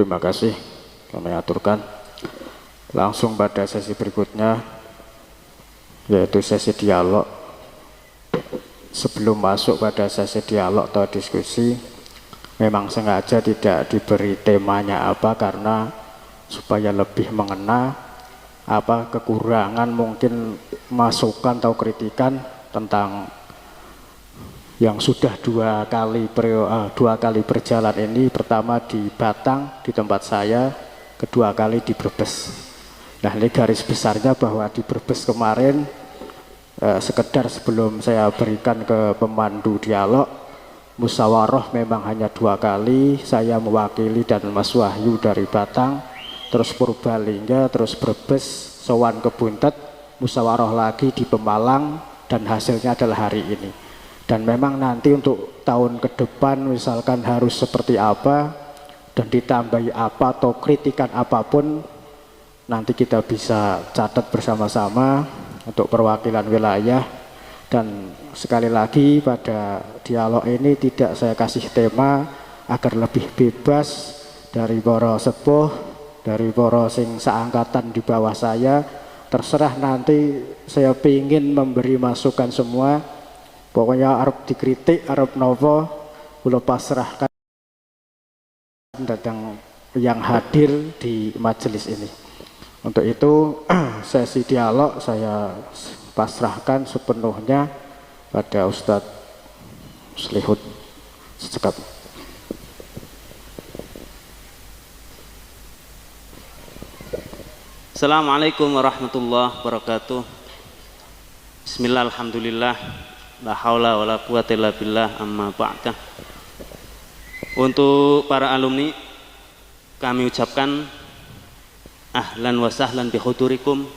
Terima kasih kami aturkan. Langsung pada sesi berikutnya, yaitu sesi dialog. Sebelum masuk pada sesi dialog atau diskusi, memang sengaja tidak diberi temanya apa, karena supaya lebih mengena apa kekurangan, mungkin masukan atau kritikan tentang yang sudah dua kali berjalan ini. Pertama di Batang di tempat saya, kedua kali di Brebes. Nah, ini garis besarnya bahwa di Brebes kemarin, sekedar sebelum saya berikan ke pemandu dialog, musyawarah memang hanya 2 kali, saya mewakili dan Mas Wahyu dari Batang, terus Purbalingga, terus Brebes, sowan ke Buntet, musyawarah lagi di Pemalang, dan hasilnya adalah hari ini. Dan memang nanti untuk tahun ke depan misalkan harus seperti apa dan ditambahi apa atau kritikan apapun, nanti kita bisa catat bersama-sama untuk perwakilan wilayah. Dan sekali lagi pada dialog ini tidak saya kasih tema agar lebih bebas dari para sepuh, dari para sing seangkatan di bawah saya. Terserah, nanti saya ingin memberi masukan semua. Pokoknya arep dikritik, arep nopo, kula pasrahkan datang yang hadir di majelis ini. Untuk itu sesi dialog saya pasrahkan sepenuhnya pada Ustadz Slihut Sekap. Assalamualaikum warahmatullahi wabarakatuh. Bismillah, alhamdulillah, la haula wala quwata illa billah, amma ba'da. Untuk para alumni, kami ucapkan ahlan wa sahlan bi hudurikum,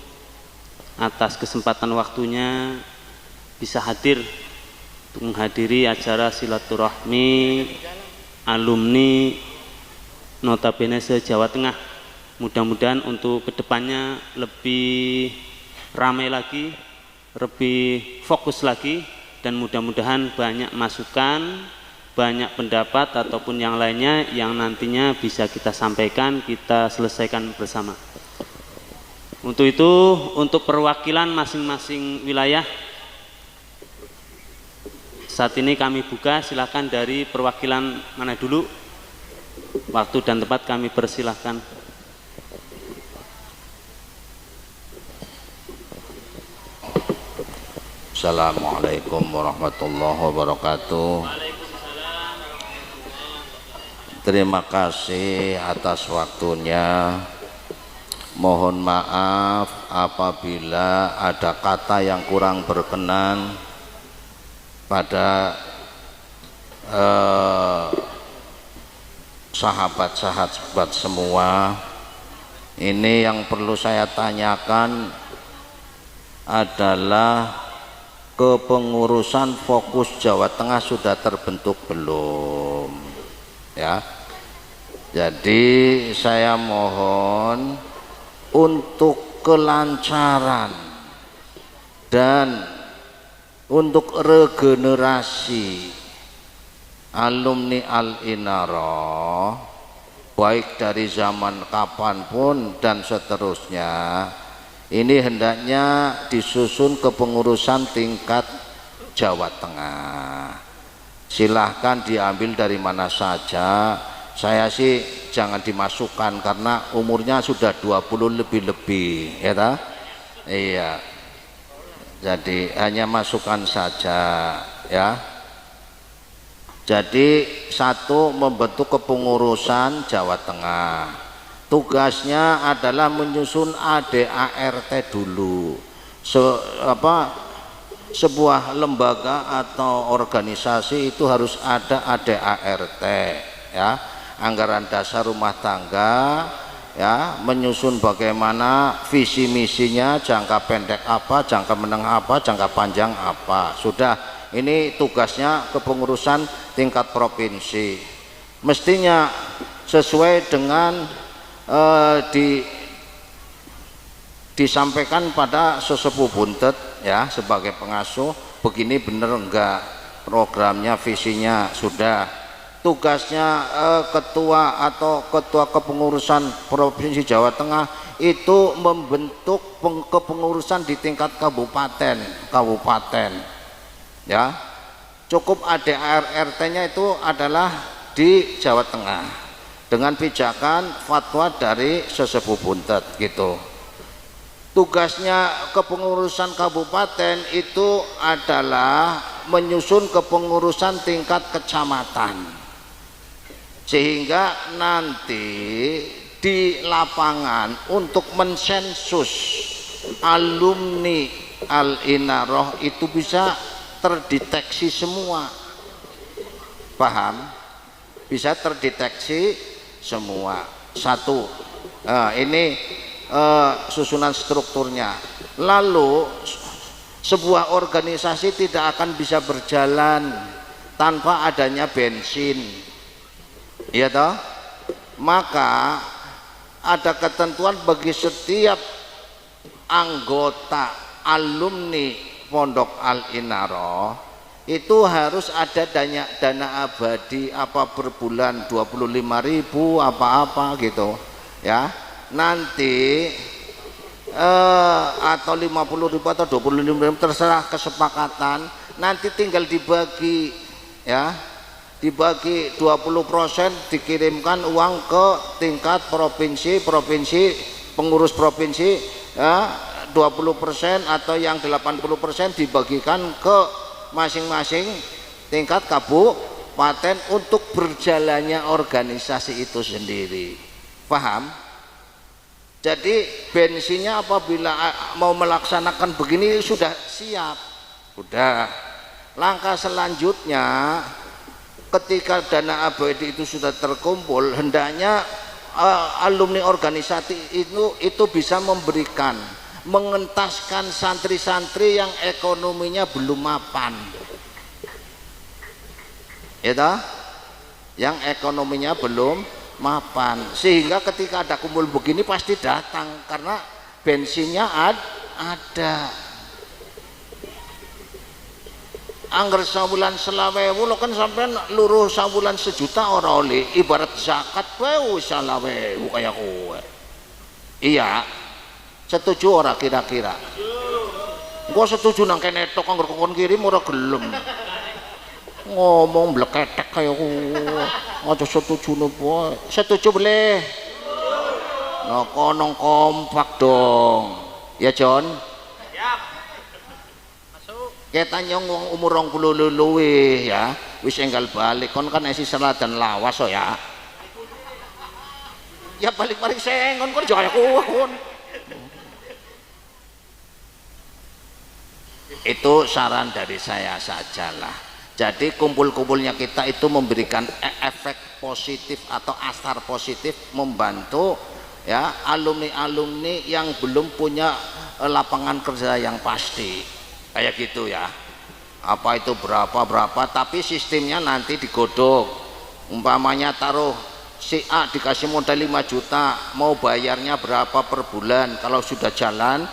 atas kesempatan waktunya bisa hadir untuk menghadiri acara silaturahmi alumni notabene se-Jawa Tengah. Mudah-mudahan untuk kedepannya lebih ramai lagi, lebih fokus lagi, dan mudah-mudahan banyak masukan, banyak pendapat ataupun yang lainnya yang nantinya bisa kita sampaikan, kita selesaikan bersama. Untuk itu, untuk perwakilan masing-masing wilayah, saat ini kami buka, silakan dari perwakilan mana dulu, waktu dan tempat kami persilahkan. Assalamualaikum warahmatullahi wabarakatuh. Terima kasih atas waktunya. Mohon maaf apabila ada kata yang kurang berkenan pada sahabat-sahabat semua. Ini yang perlu saya tanyakan adalah kepengurusan fokus Jawa Tengah sudah terbentuk belum, ya. Jadi saya mohon untuk kelancaran dan untuk regenerasi alumni Al-Inarah, baik dari zaman kapanpun dan seterusnya, ini hendaknya disusun kepengurusan tingkat Jawa Tengah. Silahkan diambil dari mana saja. Saya sih jangan dimasukkan karena umurnya sudah 20 lebih-lebih, ya ta? Iya. Jadi hanya masukan saja, ya. Jadi satu, membentuk kepengurusan Jawa Tengah. Tugasnya adalah menyusun ADART dulu. Sebuah lembaga atau organisasi itu harus ada ADART, ya, anggaran dasar rumah tangga, ya, menyusun bagaimana visi misinya, jangka pendek apa, jangka menengah apa, jangka panjang apa. Sudah, ini tugasnya kepengurusan tingkat provinsi. Mestinya sesuai dengan disampaikan pada sesepuh Buntet, ya, sebagai pengasuh, begini bener enggak programnya, visinya. Sudah, tugasnya ketua atau ketua kepengurusan Provinsi Jawa Tengah itu membentuk kepengurusan di tingkat kabupaten ya, cukup ADAR RT-nya itu adalah di Jawa Tengah dengan pijakan fatwa dari sesepuh buntet gitu. Tugasnya kepengurusan kabupaten itu adalah menyusun kepengurusan tingkat kecamatan, sehingga nanti di lapangan untuk mensensus alumni Al-Inaroh itu bisa terdeteksi semua, paham? Bisa terdeteksi semua. Satu, ini susunan strukturnya. Lalu sebuah organisasi tidak akan bisa berjalan tanpa adanya bensin, iya toh? Maka ada ketentuan bagi setiap anggota alumni Pondok Al-Inaroh itu harus ada dana abadi apa per bulan 25.000 apa-apa gitu ya. Nanti atau 50.000 atau 25.000 terserah kesepakatan, nanti tinggal dibagi ya, dibagi 20% dikirimkan uang ke tingkat provinsi pengurus provinsi ya, 20% atau yang 80% dibagikan ke masing-masing tingkat kabupaten untuk berjalannya organisasi itu sendiri, paham? Jadi bensinnya apabila mau melaksanakan begini sudah siap, udah. Langkah selanjutnya ketika dana abadi itu sudah terkumpul, hendaknya alumni organisasi itu bisa mengentaskan santri-santri yang ekonominya belum mapan, ya toh? Yang ekonominya belum mapan, sehingga ketika ada kumpul begini pasti datang karena bensinnya ada. Angger sabulan selawewu lo kan sampean luruh sabulan sejuta ora oleh, ibarat zakat wae selawewu kayak kowe. Iya, setuju ora kira-kira? Gua setuju nang kene tok angger kokon kirim ora gelem. Ngomong bleketek kayak aja setuju nopo. Setuju boleh. Nah, konong kompak dong. Ya John. Siap. Masuk. Kita nyong wong umur 20 luwih ya, wis enggal balik. Kon kan isi dan lawas so ya. Ya balik-balik sengon kon jaya kon. Itu saran dari saya sajalah. Jadi kumpul-kumpulnya kita itu memberikan efek positif atau asar positif, membantu ya alumni-alumni yang belum punya lapangan kerja yang pasti kayak gitu ya. Apa itu berapa tapi sistemnya nanti digodok. Umpamanya taruh si A dikasih modal 5 juta, mau bayarnya berapa per bulan, kalau sudah jalan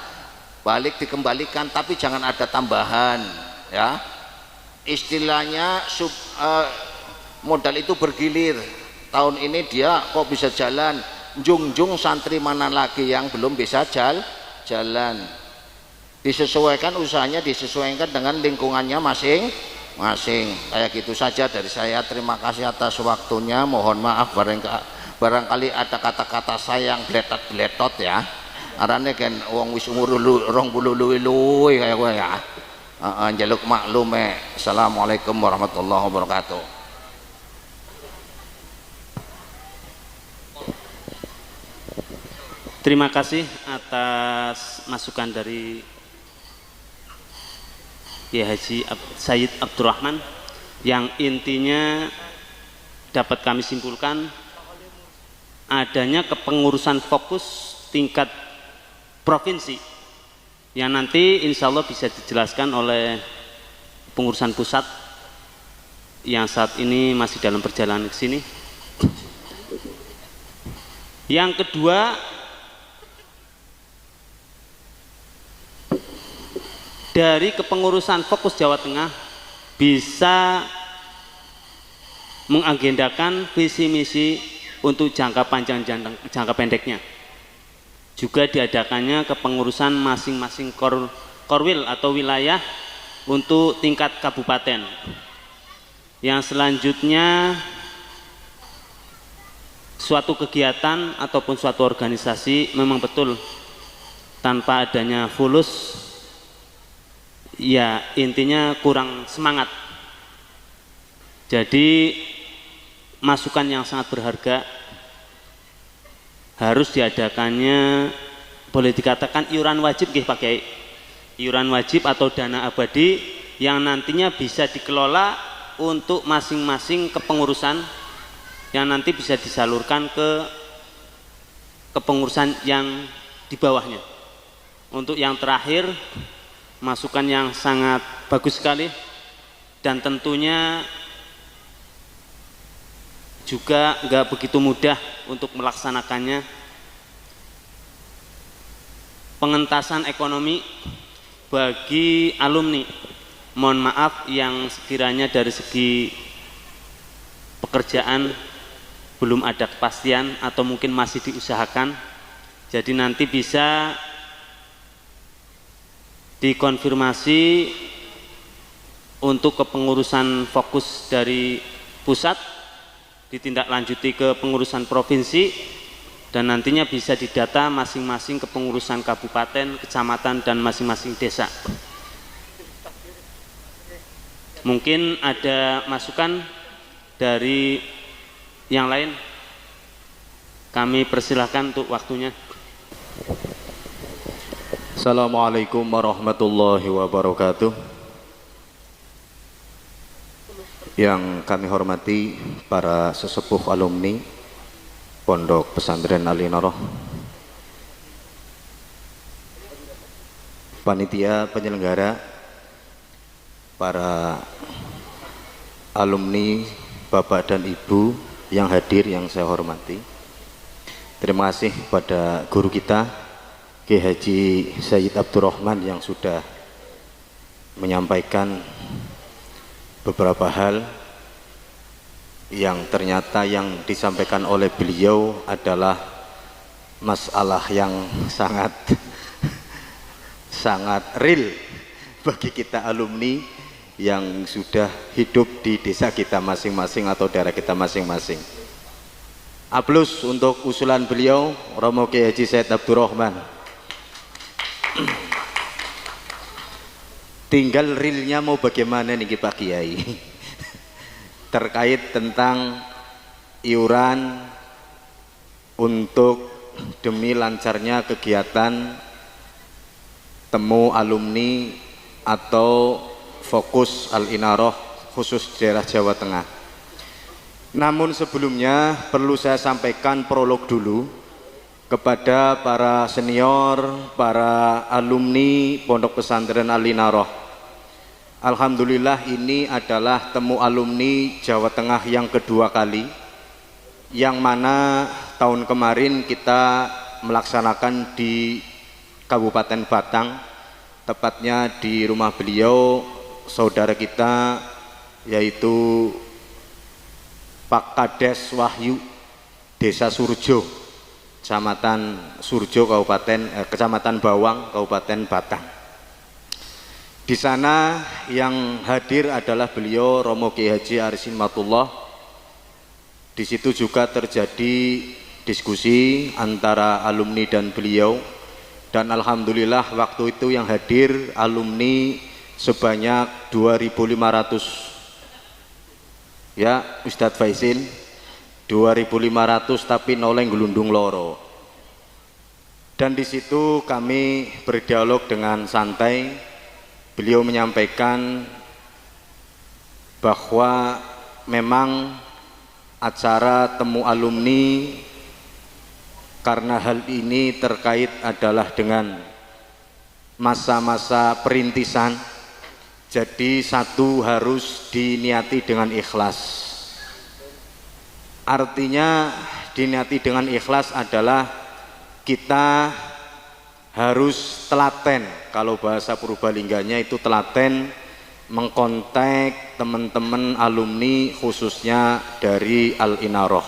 balik dikembalikan, tapi jangan ada tambahan ya. Istilahnya modal itu bergilir. Tahun ini dia kok bisa jalan, jung santri mana lagi yang belum bisa jalan. Disesuaikan usahanya, disesuaikan dengan lingkungannya masing-masing. Kayak gitu saja dari saya. Terima kasih atas waktunya. Mohon maaf barangkali ada kata-kata saya yang bletot ya. Arane kan wong wis umur 20 luwih kayak gue ya. Jaluk maklume. Assalamualaikum warahmatullahi wabarakatuh. Terima kasih atas masukan dari Kiai Haji Sayyid Abdurrahman, yang intinya dapat kami simpulkan adanya kepengurusan fokus tingkat provinsi yang nanti insya Allah bisa dijelaskan oleh pengurusan pusat yang saat ini masih dalam perjalanan ke sini. Yang kedua, dari kepengurusan fokus Jawa Tengah bisa mengagendakan visi misi untuk jangka panjang dan jangka pendeknya. Juga diadakannya kepengurusan masing-masing korwil atau wilayah untuk tingkat kabupaten. Yang selanjutnya suatu kegiatan ataupun suatu organisasi memang betul tanpa adanya fulus ya intinya kurang semangat. Jadi masukan yang sangat berharga harus diadakannya, boleh dikatakan iuran wajib nggih Pak Kiai. Iuran wajib atau dana abadi yang nantinya bisa dikelola untuk masing-masing kepengurusan yang nanti bisa disalurkan ke kepengurusan yang di bawahnya. Untuk yang terakhir, masukan yang sangat bagus sekali dan tentunya juga nggak begitu mudah untuk melaksanakannya. Pengentasan ekonomi bagi alumni, mohon maaf yang sekiranya dari segi pekerjaan belum ada kepastian atau mungkin masih diusahakan, jadi nanti bisa dikonfirmasi untuk kepengurusan fokus dari pusat, ditindaklanjuti ke pengurusan provinsi, dan nantinya bisa didata masing-masing kepengurusan kabupaten, kecamatan, dan masing-masing desa. Mungkin ada masukan dari yang lain, kami persilahkan untuk waktunya. Assalamualaikum warahmatullahi wabarakatuh. Yang kami hormati para sesepuh alumni Pondok Pesantren Al-Inarah, panitia penyelenggara, para alumni, Bapak dan Ibu yang hadir yang saya hormati. Terima kasih pada guru kita Kiai Haji Sayyid Abdurrahman yang sudah menyampaikan beberapa hal yang ternyata yang disampaikan oleh beliau adalah masalah yang sangat real bagi kita alumni yang sudah hidup di desa kita masing-masing atau daerah kita masing-masing. Aplaus untuk usulan beliau, Romo Kiai Haji Sayyid Abdurrahman. Tinggal realnya mau bagaimana nih Pak Kiai terkait tentang iuran untuk demi lancarnya kegiatan temu alumni atau fokus Al-Inarah khusus daerah Jawa Tengah. Namun sebelumnya perlu saya sampaikan prolog dulu kepada para senior, para alumni Pondok Pesantren Al-Inarah. Alhamdulillah ini adalah temu alumni Jawa Tengah yang kedua kali, yang mana tahun kemarin kita melaksanakan di Kabupaten Batang, tepatnya di rumah beliau saudara kita yaitu Pak Kades Wahyu, Desa Surjo, Kecamatan Surjo, Kecamatan Bawang, Kabupaten Batang. Di sana yang hadir adalah beliau Romo Kiai Haji Arifin Matullah. Di situ juga terjadi diskusi antara alumni dan beliau, dan alhamdulillah waktu itu yang hadir alumni sebanyak 2.500. Ya Ustadz Faisin, 2.500 tapi noleng gelundung loro. Dan di situ kami berdialog dengan santai. Beliau menyampaikan bahwa memang acara temu alumni karena hal ini terkait adalah dengan masa-masa perintisan, jadi satu harus diniati dengan ikhlas. Artinya diniati dengan ikhlas adalah kita harus telaten, kalau bahasa Purbalingganya itu telaten mengkontak teman-teman alumni khususnya dari Al-Inaroh.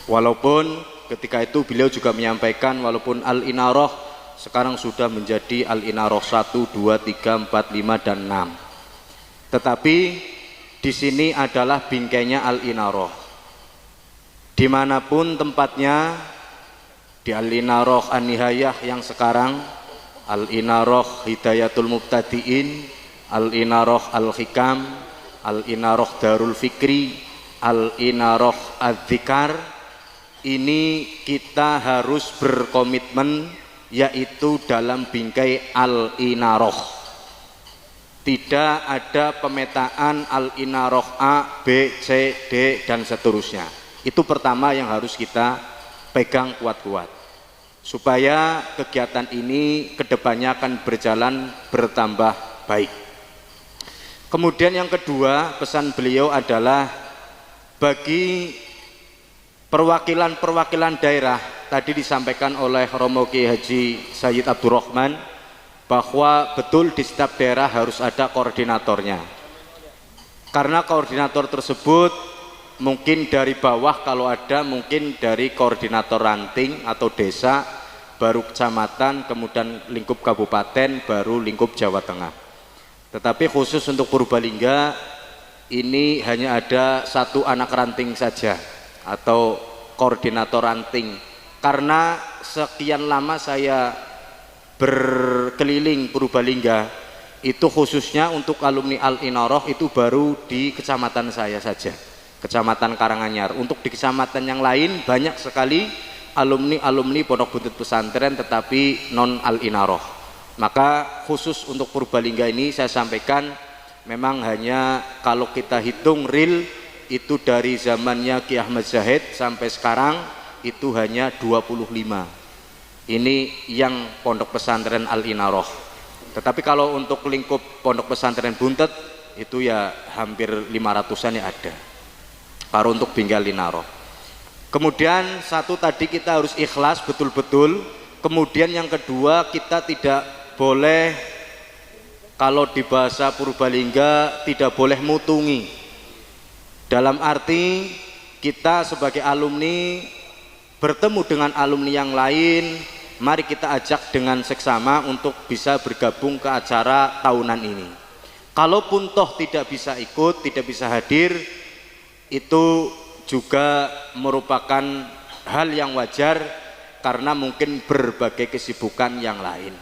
Walaupun ketika itu beliau juga menyampaikan walaupun Al-Inaroh sekarang sudah menjadi Al-Inaroh 1, 2, 3, 4, 5 dan 6. Tetapi di sini adalah bingkainya Al-Inaroh. Dimanapun tempatnya, di Al-Inaroh An-Nihayah yang sekarang, Al-Inaroh Hidayatul Mubtadiin, Al-Inaroh Al-Hikam, Al-Inaroh Darul Fikri, Al-Inaroh Adzikar, ini kita harus berkomitmen yaitu dalam bingkai Al-Inaroh. Tidak ada pemetaan Al-Inaroh A, B, C, D dan seterusnya. Itu pertama yang harus kita pegang kuat-kuat supaya kegiatan ini kedepannya akan berjalan bertambah baik. Kemudian yang kedua, pesan beliau adalah bagi perwakilan-perwakilan daerah, tadi disampaikan oleh Romo Kiai Haji Sayyid Abdurrahman bahwa betul di setiap daerah harus ada koordinatornya. Karena koordinator tersebut mungkin dari bawah kalau ada, mungkin dari koordinator ranting atau desa, baru kecamatan, kemudian lingkup kabupaten, baru lingkup Jawa Tengah. Tetapi khusus untuk Purbalingga ini hanya ada satu anak ranting saja atau koordinator ranting. Karena sekian lama saya berkeliling Purbalingga, itu khususnya untuk alumni Al-Inaroh itu baru di kecamatan saya saja, Kecamatan Karanganyar. Untuk di kecamatan yang lain banyak sekali alumni Pondok Buntut Pesantren tetapi non Al-Inaroh. Maka khusus untuk Purbalingga ini saya sampaikan memang hanya kalau kita hitung real itu dari zamannya Ki Ahmad Zahid sampai sekarang itu hanya 25. Ini yang Pondok Pesantren Al-Inaroh. Tetapi kalau untuk lingkup Pondok Pesantren Buntet itu ya hampir 500-an ya ada. Baru untuk Bingkai Al-Inaroh. Kemudian satu tadi kita harus ikhlas betul-betul. Kemudian yang kedua kita tidak boleh, kalau di bahasa Purbalingga tidak boleh mutungi. Dalam arti kita sebagai alumni bertemu dengan alumni yang lain, mari kita ajak dengan seksama untuk bisa bergabung ke acara tahunan ini. Kalaupun toh tidak bisa ikut, tidak bisa hadir, itu juga merupakan hal yang wajar karena mungkin berbagai kesibukan yang lain.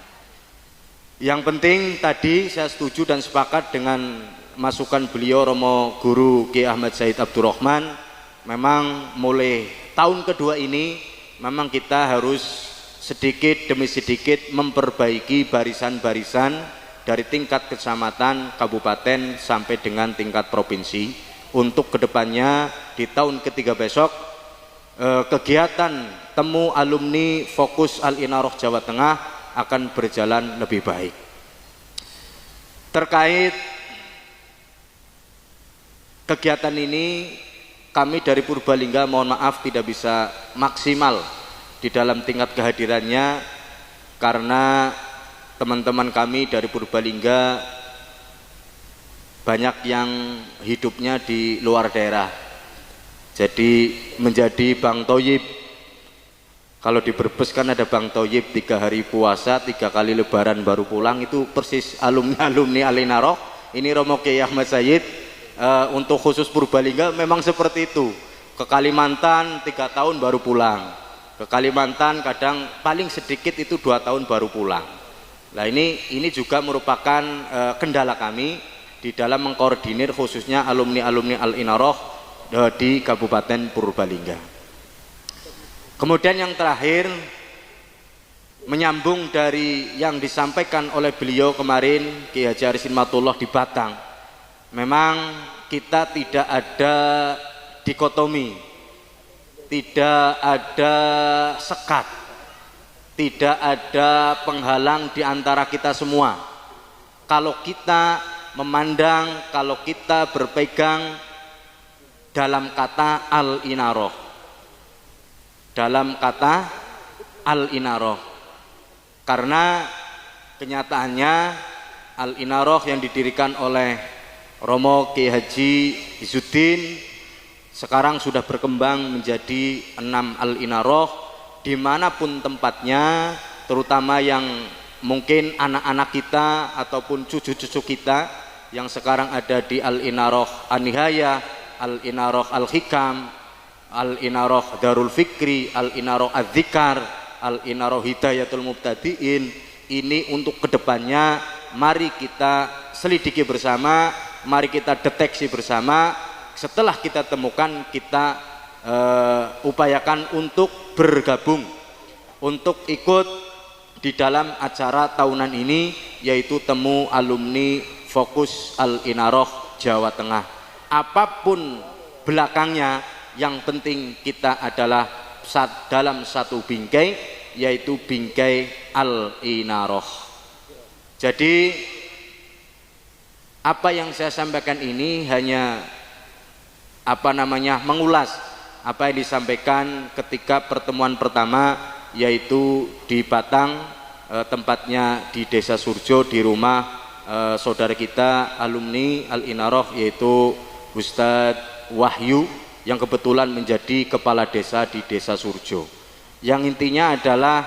Yang penting tadi saya setuju dan sepakat dengan masukan beliau Romo Guru Ki Ahmad Said Abdurrahman. Memang mulai tahun kedua ini memang kita harus sedikit demi sedikit memperbaiki barisan-barisan dari tingkat kecamatan, kabupaten sampai dengan tingkat provinsi untuk kedepannya di tahun ketiga besok kegiatan temu alumni Fokus Al-Inaroh Jawa Tengah akan berjalan lebih baik. Terkait kegiatan ini kami dari Purbalingga mohon maaf tidak bisa maksimal di dalam tingkat kehadirannya karena teman-teman kami dari Purbalingga banyak yang hidupnya di luar daerah. Jadi menjadi Bang Toyib. Kalau di Brebes kan ada Bang Toyib 3 hari puasa, 3 kali lebaran baru pulang, itu persis alumni Al-Inaroh. Ini Romo Kiai Ahmad Sayyid untuk khusus Purbalingga memang seperti itu. Ke Kalimantan 3 tahun baru pulang. Ke Kalimantan kadang paling sedikit itu 2 tahun baru pulang. Nah ini juga merupakan kendala kami di dalam mengkoordinir khususnya alumni Al-Inaroh di Kabupaten Purbalingga. Kemudian yang terakhir, menyambung dari yang disampaikan oleh beliau kemarin Ki Haji Arifin Matullah di Batang. Memang kita tidak ada dikotomi, tidak ada sekat, tidak ada penghalang di antara kita semua. Kalau kita memandang, kalau kita berpegang dalam kata Al-Inaroh, dalam kata Al-Inaroh, karena kenyataannya Al-Inaroh yang didirikan oleh Romo Kiai Haji Izzuddin sekarang sudah berkembang menjadi 6 Al-Inaroh dimanapun tempatnya, terutama yang mungkin anak-anak kita ataupun cucu-cucu kita yang sekarang ada di Al-Inaroh An-Nihayah, Al-Inaroh Al-Hikam, Al-Inaroh Darul Fikri, Al-Inaroh Az-Zikar, Al-Inaroh Hidayatul Mubtadiin. Ini untuk kedepannya mari kita selidiki bersama, mari kita deteksi bersama. Setelah kita temukan, kita upayakan untuk bergabung, untuk ikut di dalam acara tahunan ini, yaitu temu alumni Fokus Al-Inaroh Jawa Tengah. Apapun belakangnya, yang penting kita adalah dalam satu bingkai, yaitu bingkai Al-Inaroh. Jadi apa yang saya sampaikan ini hanya mengulas apa yang disampaikan ketika pertemuan pertama, yaitu di Batang, tempatnya di Desa Surjo, di rumah saudara kita alumni Al-Inaroh, yaitu Ustadz Wahyu yang kebetulan menjadi kepala desa di Desa Surjo. Yang intinya adalah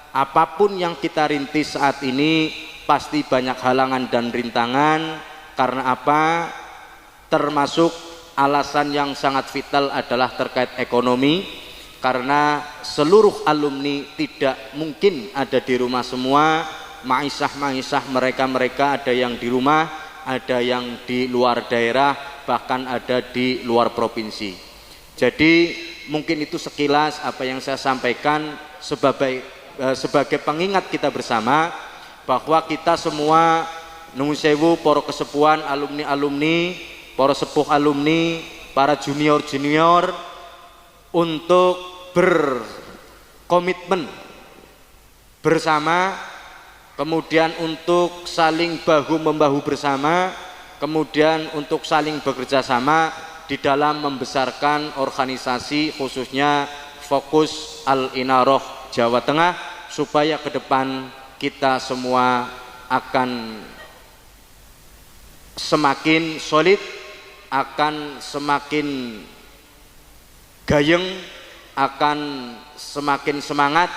apapun yang kita rintis saat ini pasti banyak halangan dan rintangan. Karena apa? Termasuk alasan yang sangat vital adalah terkait ekonomi, karena seluruh alumni tidak mungkin ada di rumah semua. Maisah mereka ada yang di rumah, ada yang di luar daerah, bahkan ada di luar provinsi. Jadi mungkin itu sekilas apa yang saya sampaikan sebagai pengingat kita bersama bahwa kita semua nuwun sewu para kesepuhan alumni, para sepuh alumni, para junior untuk berkomitmen bersama, kemudian untuk saling bahu-membahu bersama, kemudian untuk saling bekerja sama di dalam membesarkan organisasi khususnya Fokus Al-Inaroh Jawa Tengah, supaya ke depan kita semua akan semakin solid, akan semakin gayeng, akan semakin semangat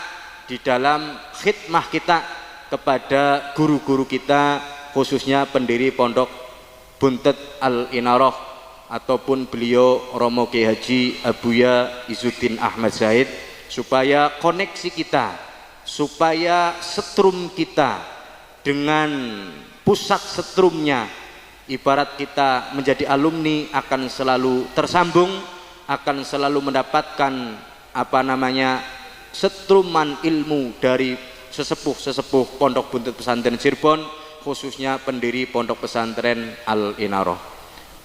di dalam khidmah kita kepada guru-guru kita, khususnya pendiri Pondok Buntet Al-Inaroh ataupun beliau Romo Kiai Haji Abuya Izzuddin Ahmad Zaid, supaya koneksi kita, supaya setrum kita dengan pusat setrumnya, ibarat kita menjadi alumni, akan selalu tersambung, akan selalu mendapatkan setruman ilmu dari sesepuh Pondok Buntet Pesantren Cirebon, khususnya pendiri Pondok Pesantren Al-Inaroh.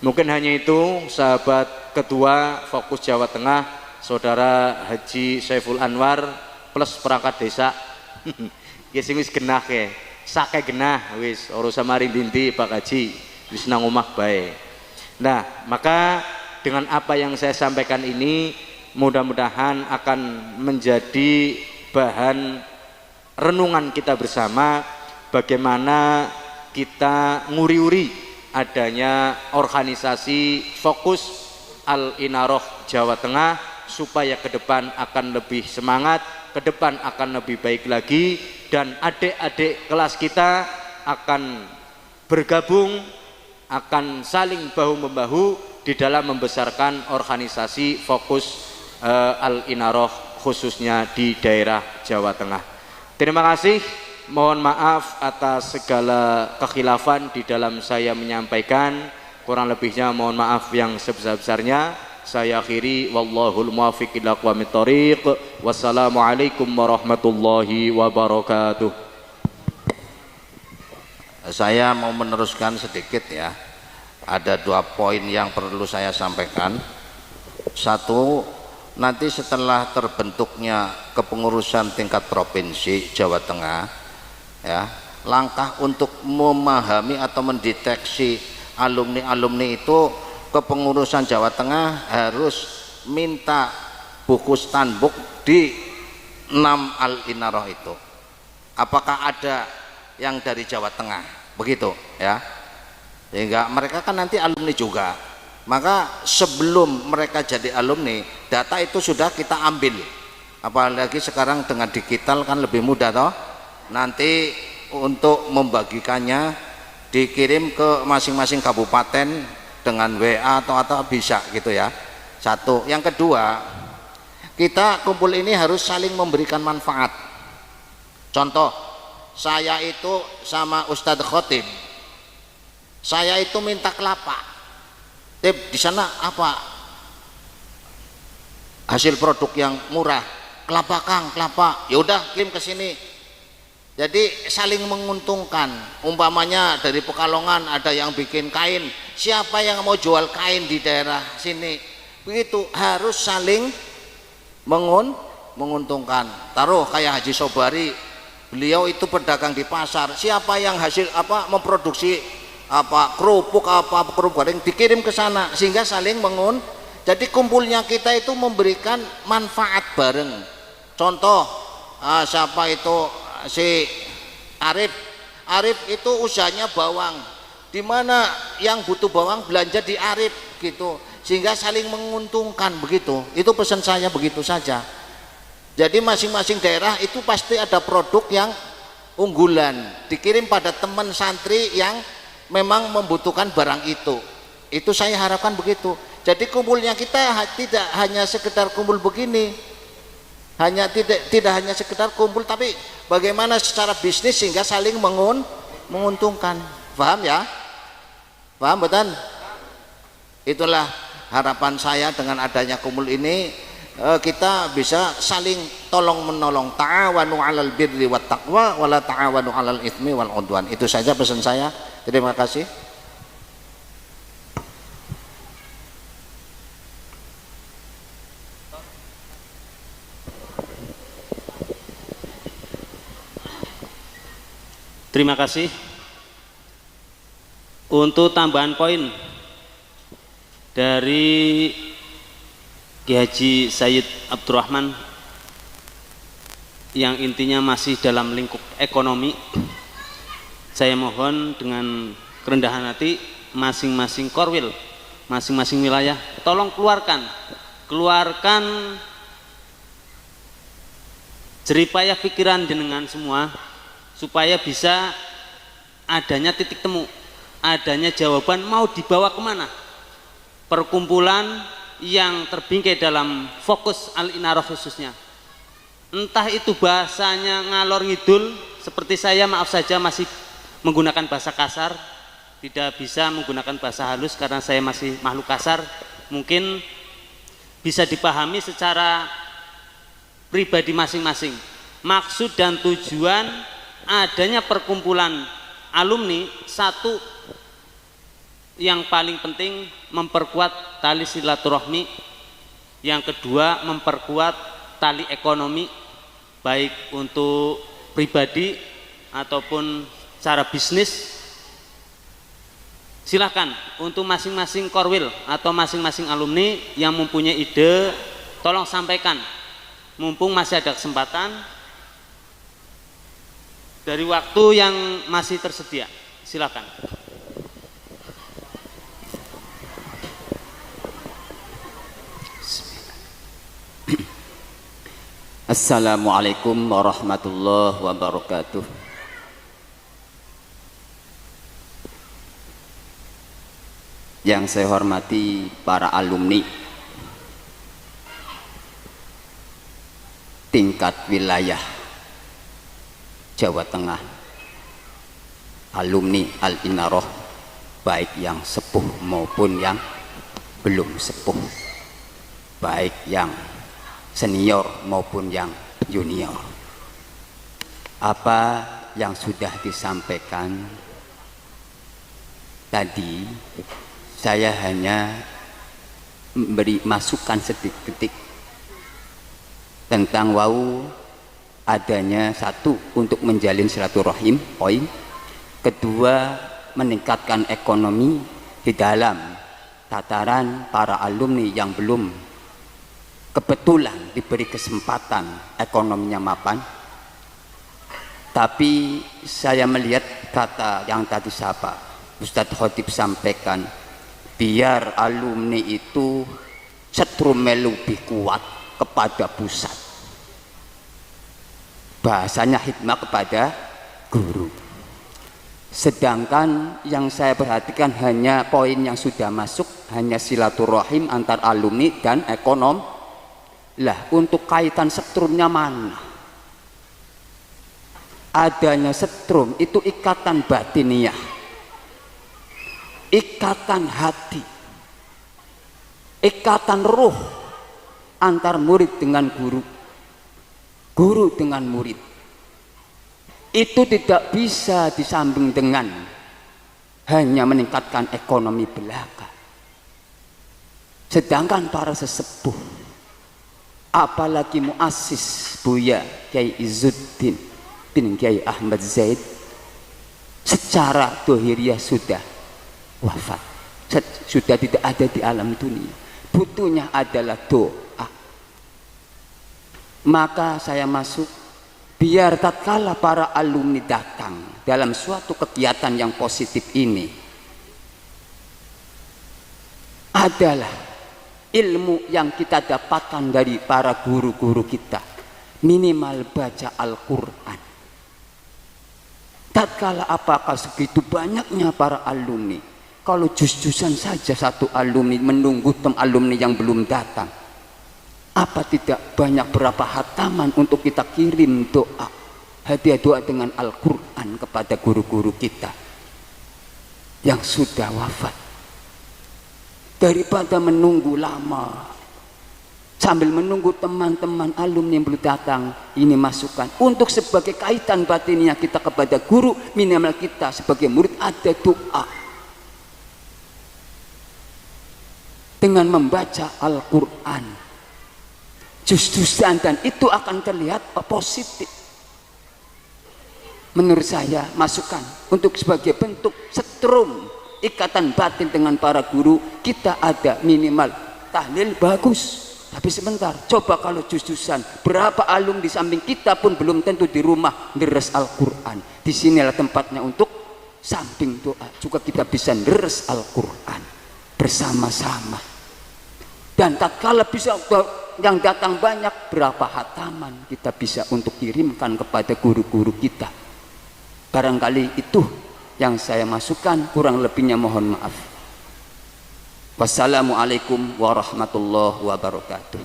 Mungkin hanya itu, sahabat ketua Fokus Jawa Tengah, Saudara Haji Saiful Anwar plus perangkat desa. Ya sing wis genah ke, sake genah wis ora samari dinti Pak Haji, wis nang omah bae. Nah, maka dengan apa yang saya sampaikan ini mudah-mudahan akan menjadi bahan renungan kita bersama, bagaimana kita nguri-uri adanya organisasi Fokus Al-Inaroh Jawa Tengah, supaya ke depan akan lebih semangat, ke depan akan lebih baik lagi, dan adik-adik kelas kita akan bergabung, akan saling bahu-membahu di dalam membesarkan organisasi Fokus Al-Inaroh khususnya di daerah Jawa Tengah. Terima kasih. Mohon maaf atas segala kekhilafan di dalam saya menyampaikan, kurang lebihnya mohon maaf yang sebesar-besarnya. Saya akhiri, wallahul muwaffiq ila aqwamit thoriq. Wassalamualaikum warahmatullahi wabarakatuh. Saya mau meneruskan sedikit ya. Ada 2 poin yang perlu saya sampaikan. Satu, nanti setelah terbentuknya kepengurusan tingkat provinsi Jawa Tengah, ya, langkah untuk memahami atau mendeteksi alumni itu, kepengurusan Jawa Tengah harus minta buku standbook di 6 Al-Inaroh itu. Apakah ada yang dari Jawa Tengah? begitu ya. Sehingga mereka kan nanti alumni juga, maka sebelum mereka jadi alumni, data itu sudah kita ambil. Apalagi sekarang dengan digital kan lebih mudah toh. Nanti untuk membagikannya dikirim ke masing-masing kabupaten dengan WA atau bisa gitu ya. Satu. Yang kedua, kita kumpul ini harus saling memberikan manfaat. Contoh, saya itu sama Ustadz Khotib, saya itu minta kelapa. Di sana apa? Hasil produk yang murah. Kelapa Kang, kelapa. Ya udah kirim ke sini. Jadi saling menguntungkan. Umpamanya dari Pekalongan ada yang bikin kain, siapa yang mau jual kain di daerah sini? Begitu, harus saling menguntungkan. Taruh kayak Haji Sobari, beliau itu pedagang di pasar, siapa yang hasil memproduksi kerupuk kerupuk goreng dikirim ke sana, sehingga saling jadi kumpulnya kita itu memberikan manfaat bareng. Contoh, siapa itu si Arif itu usahanya bawang, di mana yang butuh bawang belanja di Arif gitu, sehingga saling menguntungkan begitu. Itu pesan saya begitu saja. Jadi masing-masing daerah itu pasti ada produk yang unggulan, dikirim pada teman santri yang memang membutuhkan barang itu. Itu saya harapkan begitu. Jadi kumpulnya kita tidak hanya sekedar kumpul begini, tidak hanya sekedar kumpul, tapi bagaimana secara bisnis sehingga saling menguntungkan. Paham ya? Paham betul? Itulah harapan saya dengan adanya kumpul ini, kita bisa saling tolong menolong. Ta'awanu 'alal birri wat taqwa wa la ta'awanu 'alal itsmi wal 'udwan. Itu saja pesan saya. Terima kasih. Terima kasih. Untuk tambahan poin dari Ki Haji Sayyid Abdurrahman yang intinya masih dalam lingkup ekonomi, saya mohon dengan kerendahan hati masing-masing korwil, masing-masing wilayah, tolong keluarkan jeripayah pikiran jenengan semua, supaya bisa adanya titik temu, adanya jawaban mau dibawa kemana. Perkumpulan yang terbingkai dalam fokus Al-Inarah khususnya, entah itu bahasanya ngalor ngidul seperti saya, maaf saja masih menggunakan bahasa kasar, tidak bisa menggunakan bahasa halus karena saya masih makhluk kasar, mungkin bisa dipahami secara pribadi masing-masing. Maksud dan tujuan adanya perkumpulan alumni, satu yang paling penting memperkuat tali silaturahmi, yang kedua memperkuat tali ekonomi, baik untuk pribadi ataupun secara bisnis. Silahkan untuk masing-masing korwil atau masing-masing alumni yang mempunyai ide, tolong sampaikan mumpung masih ada kesempatan dari waktu yang masih tersedia. Silakan. Assalamualaikum warahmatullahi wabarakatuh. Yang saya hormati para alumni tingkat wilayah Jawa Tengah, alumni Al-Inarah, baik yang sepuh maupun yang belum sepuh, baik yang senior maupun yang junior. Apa yang sudah disampaikan tadi, saya hanya memberi masukan sedikit tentang adanya satu, untuk menjalin silaturahim, poin kedua, meningkatkan ekonomi di dalam tataran para alumni yang belum kebetulan diberi kesempatan ekonominya mapan. Tapi saya melihat kata yang tadi siapa Ustadz Khotib sampaikan, biar alumni itu setrum lebih kuat kepada pusat, bahasanya hikmah kepada guru. Sedangkan yang saya perhatikan hanya poin yang sudah masuk, hanya silaturahim antar alumni dan ekonom. Lah, untuk kaitan setrumnya mana? Adanya setrum itu ikatan batiniah, ikatan hati, ikatan ruh antar murid dengan guru, guru dengan murid. Itu tidak bisa disambung dengan hanya meningkatkan ekonomi belaka. Sedangkan para sesepuh, apalagi muassis Buya Kiai Izzuddin bin Kiai Ahmad Zaid, secara dohiriyah sudah wafat, sudah tidak ada di alam dunia. Butuhnya adalah doa. Maka saya masuk, biar tatkala para alumni datang dalam suatu kegiatan yang positif ini adalah ilmu yang kita dapatkan dari para guru-guru kita, minimal baca Al-Quran. Tatkala apakah segitu banyaknya para alumni, kalau jus-jusan saja satu alumni menunggu alumni yang belum datang, apa tidak banyak berapa hataman untuk kita kirim doa, hadiah doa dengan Al-Quran kepada guru-guru kita yang sudah wafat, daripada menunggu lama sambil menunggu teman-teman alumni yang belum datang. Ini masukan untuk sebagai kaitan batinnya kita kepada guru, minimal kita sebagai murid ada doa dengan membaca Al-Quran jus-jusan, dan itu akan terlihat positif. Menurut saya masukan untuk sebagai bentuk setrum ikatan batin dengan para guru kita ada minimal tahlil bagus. Tapi sebentar, coba kalau jus-jusan, berapa alum di samping kita pun belum tentu di rumah deres Al-Quran. Di sinilah tempatnya untuk samping doa juga kita bisa deres Al-Quran bersama-sama. Dan tatkala bisa yang datang banyak, berapa hataman kita bisa untuk kirimkan kepada guru-guru kita. Barangkali itu yang saya masukkan, kurang lebihnya mohon maaf. Wassalamualaikum warahmatullahi wabarakatuh.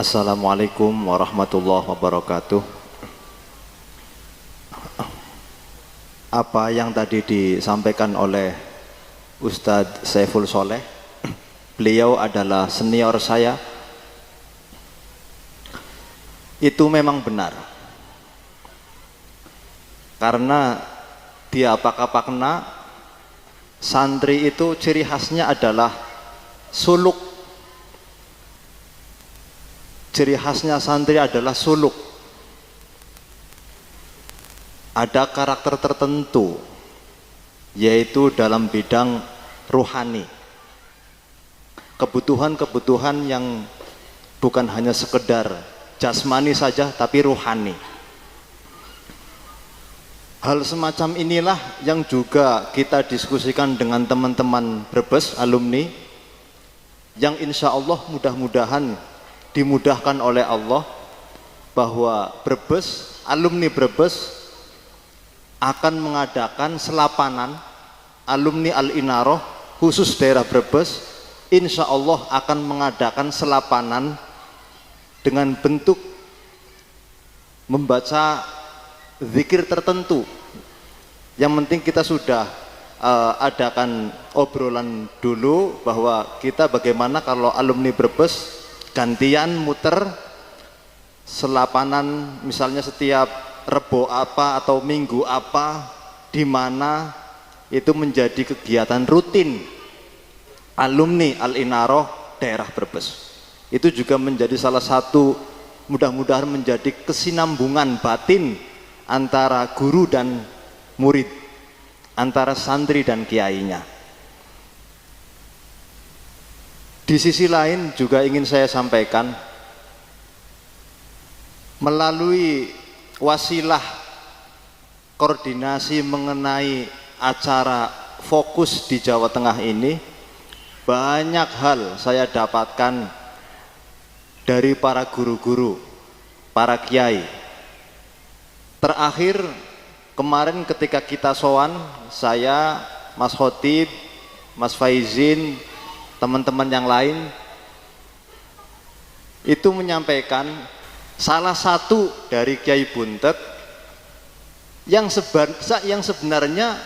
Assalamualaikum warahmatullahi wabarakatuh. Apa yang tadi disampaikan oleh Ustadz Saiful Soleh, beliau adalah senior saya, itu memang benar, karena dia apakah kena santri itu ciri khasnya adalah suluk. Ciri khasnya santri adalah suluk, ada karakter tertentu, yaitu dalam bidang ruhani, kebutuhan-kebutuhan yang bukan hanya sekedar jasmani saja, tapi ruhani. Hal semacam inilah yang juga kita diskusikan dengan teman-teman Brebes alumni, yang insya Allah mudah-mudahan dimudahkan oleh Allah bahwa Brebes, alumni Brebes akan mengadakan selapanan alumni Al-Inaroh khusus daerah Brebes, insya Allah akan mengadakan selapanan dengan bentuk membaca zikir tertentu. Yang penting kita sudah adakan obrolan dulu bahwa kita bagaimana kalau alumni Brebes gantian muter selapanan, misalnya setiap Rebo apa atau minggu apa, di mana itu menjadi kegiatan rutin alumni Al-Inaroh daerah Brebes. Itu juga menjadi salah satu, mudah-mudahan menjadi kesinambungan batin antara guru dan murid, antara santri dan kiainya. Di sisi lain juga ingin saya sampaikan, melalui wasilah koordinasi mengenai acara fokus di Jawa Tengah ini, banyak hal saya dapatkan dari para guru-guru, para kiai. Terakhir kemarin ketika kita sowan, saya, Mas Khotib, Mas Faizin, teman-teman yang lain itu menyampaikan salah satu dari Kiai Buntet yang sebenarnya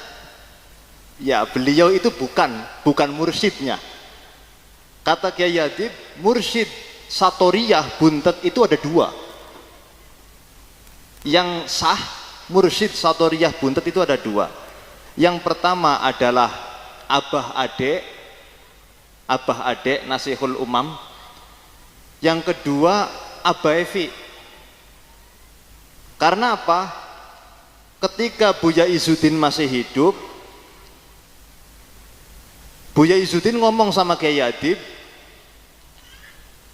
ya beliau itu bukan mursyidnya. Kata Kiai Yadid, mursyid Satoriyah Buntet itu ada dua. Yang sah mursyid Satoriyah Buntet itu ada dua. Yang pertama adalah Abah Ade Nasihul Umam. Yang kedua Abah Evi. Karena apa? Ketika Buya Izzuddin masih hidup, Buya Izzuddin ngomong sama Kiai Adib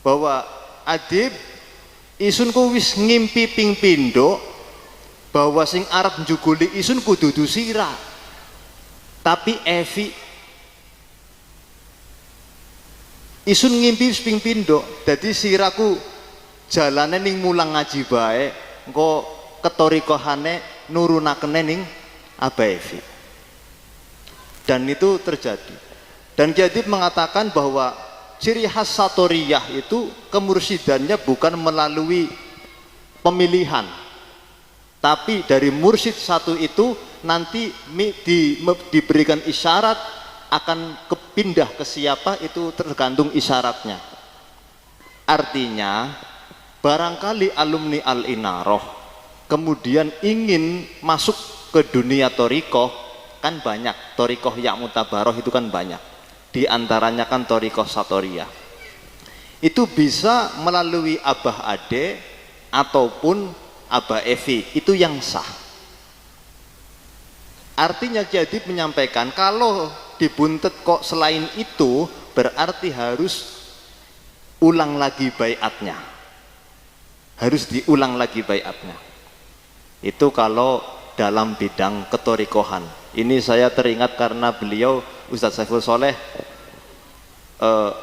bahwa Adib, isun ku wis ngimpi ping pindho bahwa sing arep njuguli isun kudu dudu sira, tapi Evi isun ngimpi ping pindho, dadi siraku jalane ning mulang ngaji bae, engko ketorikohane nurunakene ning Abah Evi. Dan itu terjadi. Dan Kiai Adib mengatakan bahwa ciri khas Satoriyah itu kemursidannya bukan melalui pemilihan, tapi dari mursyid satu itu nanti diberikan isyarat akan kepindah ke siapa itu tergantung isyaratnya. Artinya barangkali alumni Al-Inaroh kemudian ingin masuk ke dunia torikoh, kan banyak torikoh yang mutabaroh itu kan banyak, di antaranya kan torikoh Satoriyah. Itu bisa melalui Abah Ade ataupun Abah Evi, itu yang sah. Artinya jadi menyampaikan kalau di Buntet kok selain itu berarti harus ulang lagi baiatnya, harus diulang lagi baiatnya. Itu kalau dalam bidang ketorikohan. Ini saya teringat karena beliau Ustadz Saiful Soleh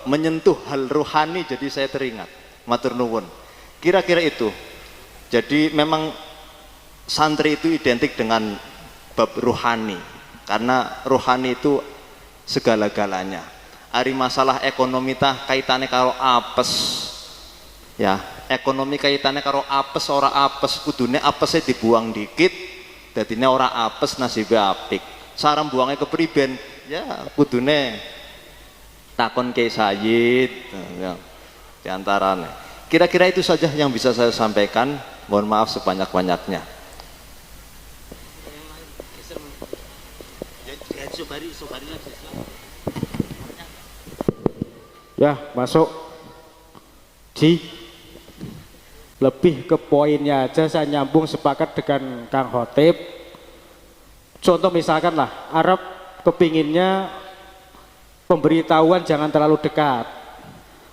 menyentuh hal rohani, jadi saya teringat. Matur nuwun. Kira-kira itu. Jadi memang santri itu identik dengan bab rohani, karena rohani itu segala-galanya. Ari masalah ekonomi tah kaitannya karo apes, ya ekonomi kaitannya karo apes ora apes, kudune apesnya dibuang dikit, dadine ora apes nasibe apik. Sarem buangnya kepriben, ya kudune takon Kiai Sayyid, ya, diantaranya. Kira-kira itu saja yang bisa saya sampaikan. Mohon maaf sebanyak-banyaknya. Ya, masuk. Ji, lebih ke poinnya aja, saya nyambung sepakat dengan Kang Khotib. Contoh misalkan lah, Arab kepinginnya pemberitahuan jangan terlalu dekat.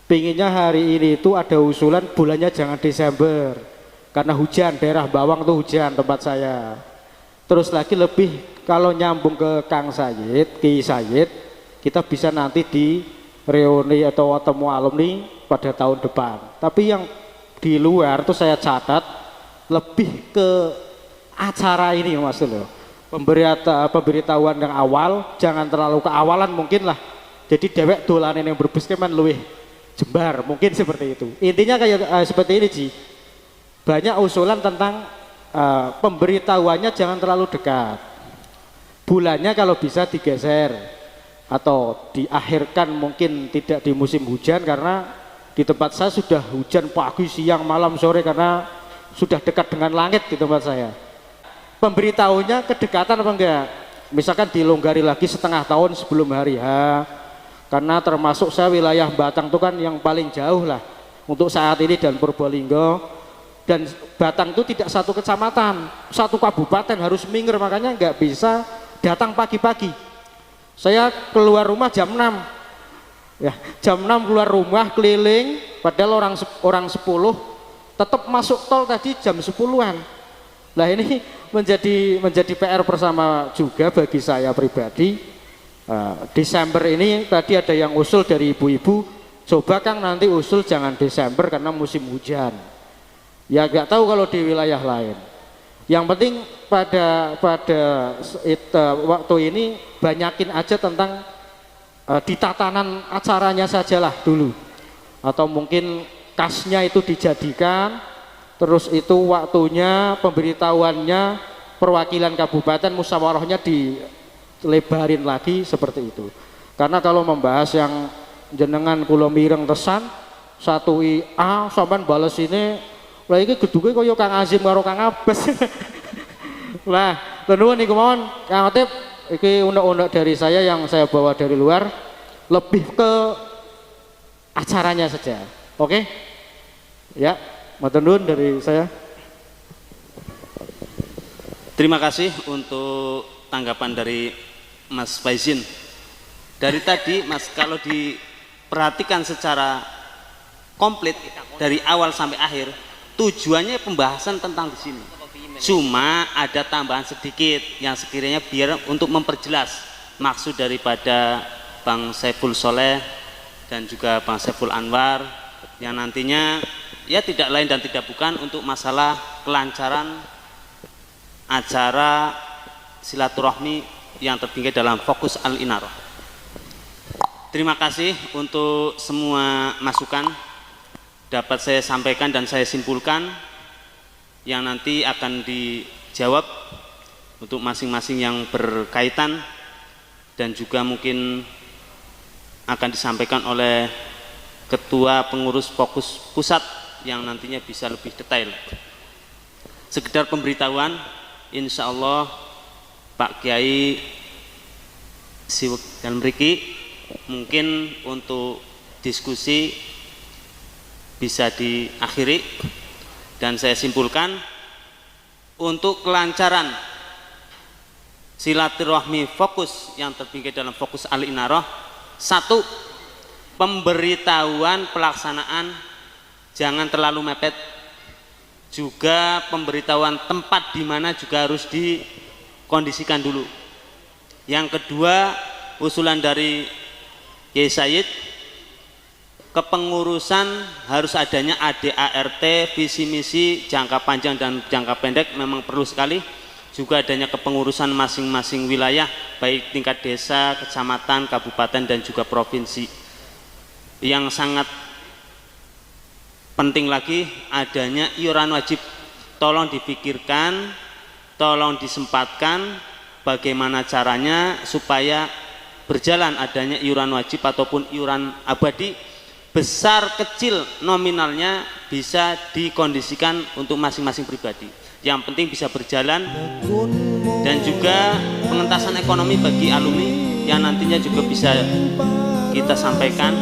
Pinginnya hari ini itu ada usulan bulannya jangan Desember, karena hujan, daerah Bawang tuh hujan tempat saya. Terus lagi lebih kalau nyambung ke Kang Sayyid, Ki Sayyid, kita bisa nanti di reuni atau temu alumni pada tahun depan. Tapi yang di luar tuh saya catat lebih ke acara ini Mas loh. Pemberitahuan yang awal jangan terlalu keawalan mungkin lah. Jadi dewek dolanan yang berbeskeman luwih jembar, mungkin seperti itu. Intinya kayak seperti ini Ji. Banyak usulan tentang pemberitahuannya jangan terlalu dekat. Bulannya kalau bisa digeser atau diakhirkan, mungkin tidak di musim hujan, karena di tempat saya sudah hujan pagi, siang, malam, sore karena sudah dekat dengan langit di tempat saya. Pemberitahunya kedekatan apa enggak? Misalkan dilonggari lagi setengah tahun sebelum hari H, karena termasuk saya wilayah Batang itu kan yang paling jauh lah untuk saat ini, dan Purbalingga, dan Batang itu tidak satu kecamatan, satu kabupaten, harus minggir, makanya nggak bisa datang pagi-pagi. Saya keluar rumah jam 6, Ya, jam 6 keluar rumah keliling, padahal orang 10 tetap masuk tol tadi jam 10-an. Nah ini menjadi PR bersama juga bagi saya pribadi. Desember ini tadi ada yang usul dari ibu-ibu, coba Kang nanti usul jangan Desember karena musim hujan. Ya nggak tahu kalau di wilayah lain. Yang penting pada waktu ini banyakin aja tentang di tatanan acaranya sajalah dulu, atau mungkin kasnya itu dijadikan, terus itu waktunya, pemberitahuannya, perwakilan kabupaten musyawarahnya dilebarin lagi seperti itu. Karena kalau membahas yang jenengan kula mireng tesan satu IA sampean bales ini lah iki geduke kaya Kang Azim karo Kang Abbas. Lah, nuwun niku mawon Kang Otip, iki unek-unek dari saya yang saya bawa dari luar, lebih ke acaranya saja. Oke? Ya, matur nuwun dari saya. Terima kasih untuk tanggapan dari Mas Faizin. Dari tadi Mas, kalau diperhatikan secara komplit dari awal sampai akhir, tujuannya pembahasan tentang di sini. Cuma ada tambahan sedikit yang sekiranya biar untuk memperjelas maksud daripada Bang Saiful Soleh dan juga Bang Saiful Anwar yang nantinya ya tidak lain dan tidak bukan untuk masalah kelancaran acara silaturahmi yang terbingkai dalam fokus Al-Inarah. Terima kasih untuk semua masukan dapat saya sampaikan dan saya simpulkan yang nanti akan dijawab untuk masing-masing yang berkaitan dan juga mungkin akan disampaikan oleh ketua pengurus fokus pusat yang nantinya bisa lebih detail. Sekedar pemberitahuan, insya Allah Pak Kiai Siwek dan Mriki mungkin untuk diskusi bisa diakhiri dan saya simpulkan untuk kelancaran silaturahmi fokus yang terbingkai dalam fokus Al-Inarah. 1. Pemberitahuan pelaksanaan jangan terlalu mepet, juga pemberitahuan tempat di mana juga harus dikondisikan dulu. Yang kedua, usulan dari Kiai Said, kepengurusan harus adanya ADART, visi misi jangka panjang dan jangka pendek memang perlu sekali. Juga adanya kepengurusan masing-masing wilayah baik tingkat desa, kecamatan, kabupaten dan juga provinsi. Yang sangat penting lagi adanya iuran wajib. Tolong dipikirkan, tolong disempatkan bagaimana caranya supaya berjalan adanya iuran wajib ataupun iuran abadi. Besar kecil nominalnya bisa dikondisikan untuk masing-masing pribadi. Yang penting bisa berjalan dan juga pengentasan ekonomi bagi alumni yang nantinya juga bisa kita sampaikan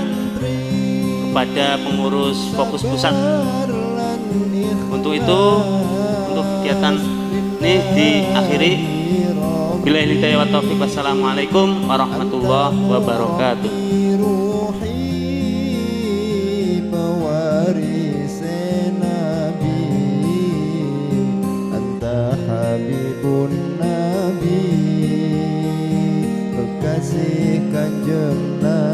kepada pengurus fokus pusat. Untuk itu, untuk kegiatan ini diakhiri. Billahi hidayah wa taufiq. Wassalamualaikum warahmatullahi wabarakatuh. Habibun Nabi, kekasih Kanjeng Nabi.